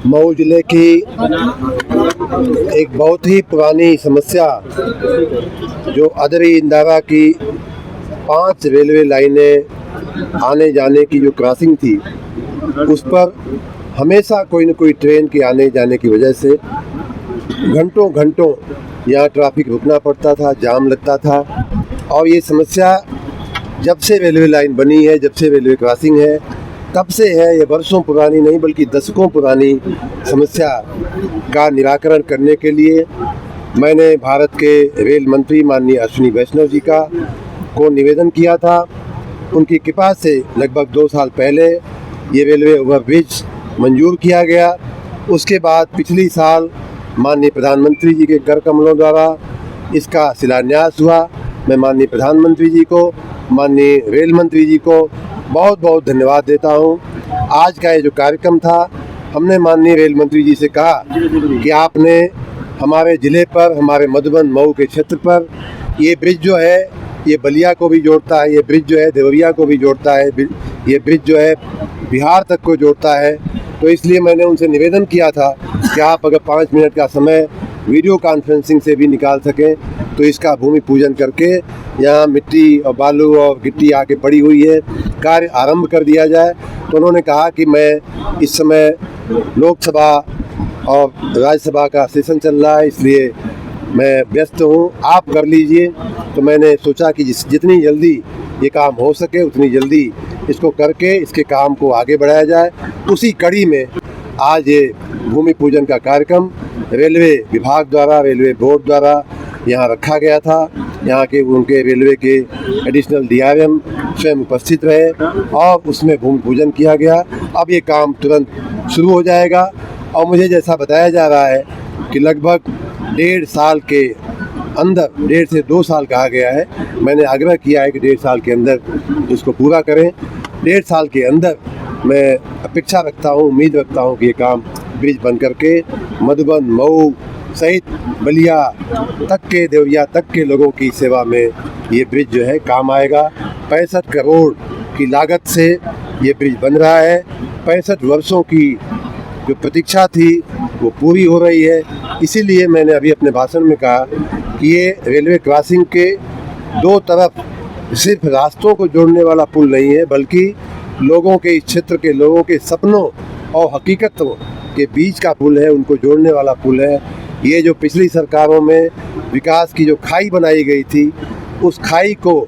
मऊ जिले की एक बहुत ही पुरानी समस्या जो अदरी इंदारा की 5 रेलवे लाइनें आने जाने की जो क्रॉसिंग थी, उस पर हमेशा कोई न कोई ट्रेन के आने जाने की वजह से घंटों घंटों यहाँ ट्रैफिक रुकना पड़ता था, जाम लगता था। और ये समस्या जब से रेलवे लाइन बनी है, जब से रेलवे क्रॉसिंग है, तब से है। ये वर्षों पुरानी नहीं बल्कि दशकों पुरानी समस्या का निराकरण करने के लिए मैंने भारत के रेल मंत्री माननीय अश्विनी वैष्णव जी को निवेदन किया था। उनकी कृपा से लगभग 2 साल पहले ये रेलवे ओवरब्रिज मंजूर किया गया। उसके बाद पिछली साल माननीय प्रधानमंत्री जी के कर कमलों द्वारा इसका शिलान्यास हुआ। मैं माननीय प्रधानमंत्री जी को, माननीय रेल मंत्री जी को बहुत बहुत धन्यवाद देता हूं। आज का ये जो कार्यक्रम था, हमने माननीय रेल मंत्री जी से कहा कि आपने हमारे ज़िले पर, हमारे मधुबन मऊ के क्षेत्र पर ये ब्रिज जो है, ये बलिया को भी जोड़ता है, ये ब्रिज जो है देवरिया को भी जोड़ता है, ये ब्रिज जो है बिहार तक को जोड़ता है। तो इसलिए मैंने उनसे निवेदन किया था कि आप अगर 5 मिनट का समय वीडियो कॉन्फ्रेंसिंग से भी निकाल सकें तो इसका भूमि पूजन करके यहाँ मिट्टी और बालू और गिट्टी आके पड़ी हुई है, कार्य आरंभ कर दिया जाए। तो उन्होंने कहा कि मैं इस समय लोकसभा और राज्यसभा का सेशन चल रहा है, इसलिए मैं व्यस्त हूँ, आप कर लीजिए। तो मैंने सोचा कि जितनी जल्दी ये काम हो सके उतनी जल्दी इसको करके इसके काम को आगे बढ़ाया जाए। उसी कड़ी में आज ये भूमि पूजन का कार्यक्रम रेलवे विभाग द्वारा, रेलवे बोर्ड द्वारा यहाँ रखा गया था। यहाँ के उनके रेलवे के एडिशनल DRM स्वयं उपस्थित रहे और उसमें भूमि पूजन किया गया। अब ये काम तुरंत शुरू हो जाएगा और मुझे जैसा बताया जा रहा है कि लगभग 1.5 साल के अंदर, 1.5 से 2 साल कहा गया है। मैंने आग्रह किया है कि 1.5 साल के अंदर इसको पूरा करें। 1.5 साल के अंदर मैं अपेक्षा रखता हूँ, उम्मीद रखता हूँ कि ये काम ब्रिज बन करके मधुबन, मऊ सहित बलिया तक के, देवरिया तक के लोगों की सेवा में ये ब्रिज जो है काम आएगा। 65 करोड़ की लागत से ये ब्रिज बन रहा है। 65 वर्षों की जो प्रतीक्षा थी वो पूरी हो रही है। इसीलिए मैंने अभी अपने भाषण में कहा कि ये रेलवे क्रॉसिंग के 2 तरफ सिर्फ रास्तों को जोड़ने वाला पुल नहीं है, बल्कि लोगों के, इस क्षेत्र के लोगों के सपनों और हकीकतों के बीच का पुल है, उनको जोड़ने वाला पुल है। ये जो पिछली सरकारों में विकास की जो खाई बनाई गई थी, उस खाई को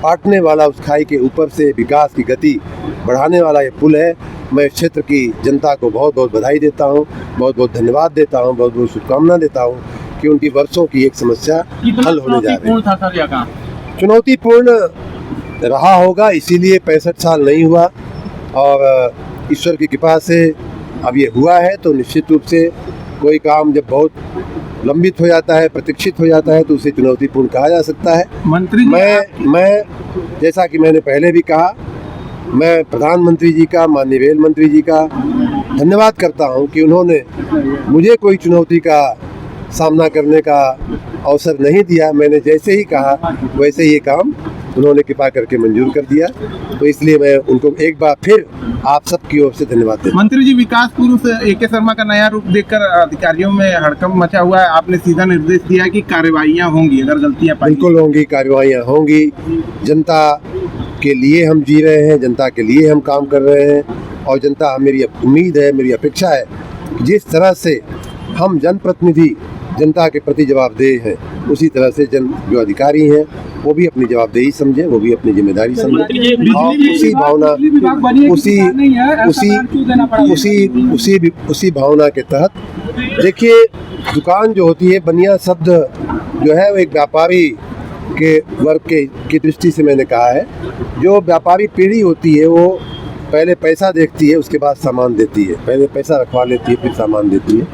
पाटने वाला, उस खाई के ऊपर से विकास की गति बढ़ाने वाला ये पुल है। मैं क्षेत्र की जनता को बहुत बहुत बधाई देता हूँ, बहुत बहुत धन्यवाद देता हूँ, बहुत बहुत शुभकामना देता हूँ कि उनकी वर्षों की एक समस्या हल होने जा रही है। चुनौतीपूर्ण रहा होगा, इसीलिए 65 साल नहीं हुआ और ईश्वर की कृपा से अब ये हुआ है। तो निश्चित रूप से कोई काम जब बहुत लंबित हो जाता है, प्रतीक्षित हो जाता है, तो उसे चुनौतीपूर्ण कहा जा सकता है। मंत्री मैं जैसा कि मैंने पहले भी कहा, मैं प्रधानमंत्री जी का, माननीय रेल मंत्री जी का धन्यवाद करता हूं कि उन्होंने मुझे कोई चुनौती का सामना करने का अवसर नहीं दिया। मैंने जैसे ही कहा वैसे ही ये काम उन्होंने कृपा करके मंजूर कर दिया। तो इसलिए मैं उनको एक बार फिर आप सबकी ओर से धन्यवाद देता हूं। मंत्री जी, विकास पुरुष AK शर्मा का नया रूप देखकर अधिकारियों में हड़कंप मचा हुआ है। आपने सीधा निर्देश दिया कि कार्यवाहियां होंगी अगर गलतियां पाई। बिल्कुल होंगी, कार्यवाहियां होंगी। जनता के लिए हम जी रहे हैं, जनता के लिए हम काम कर रहे हैं और जनता, मेरी उम्मीद है, मेरी अपेक्षा है कि जिस तरह से हम जनप्रतिनिधि जनता के प्रति जवाबदेह हैं, उसी तरह से जो अधिकारी हैं वो भी अपनी जवाबदेही समझें, वो भी अपनी जिम्मेदारी समझें और उसी भावना के तहत देखिए, दुकान जो होती है, बनिया शब्द जो है वो एक व्यापारी के वर्ग की दृष्टि से मैंने कहा है। जो व्यापारी पीढ़ी होती है वो पहले पैसा देखती है, उसके बाद सामान देती है। पहले पैसा रखवा लेती है, फिर सामान देती है।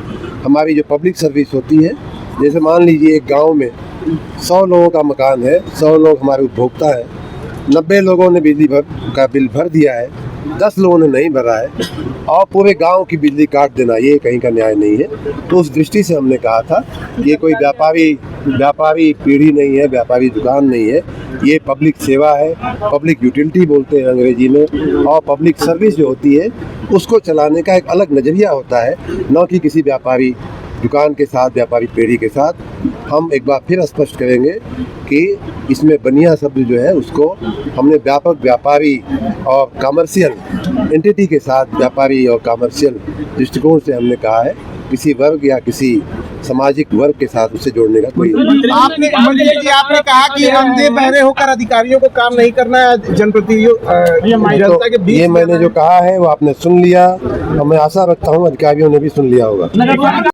हमारी जो पब्लिक सर्विस होती है, जैसे मान लीजिए एक गांव में 100 लोगों का मकान है, 100 लोग हमारे उपभोक्ता हैं, 90 लोगों ने बिजली का बिल भर दिया है, 10 लोगों ने नहीं भरा है और पूरे गांव की बिजली काट देना, ये कहीं का न्याय नहीं है। तो उस दृष्टि से हमने कहा था कि ये कोई व्यापारी पीढ़ी नहीं है, व्यापारी दुकान नहीं है, ये पब्लिक सेवा है, पब्लिक यूटिलिटी बोलते हैं अंग्रेजी में। और पब्लिक सर्विस जो होती है उसको चलाने का एक अलग नज़रिया होता है, न कि किसी व्यापारी दुकान के साथ, व्यापारी पीढ़ी के साथ। हम एक बार फिर स्पष्ट करेंगे कि इसमें बनिया शब्द जो है उसको हमने व्यापक व्यापारी और कमर्शियल एंटिटी के साथ, व्यापारी और कमर्शियल दृष्टिकोण से हमने कहा है, किसी वर्ग या किसी सामाजिक वर्ग के साथ उसे जोड़ने का कोई। आपने मंत्री जी आपने कहा कि अंधे बहरे होकर अधिकारियों को काम नहीं करना है, जनप्रतिनिधियों जनता के बीच। ये मैंने जो कहा है वो आपने सुन लिया और मैं आशा रखता हूँ अधिकारियों ने भी सुन लिया होगा।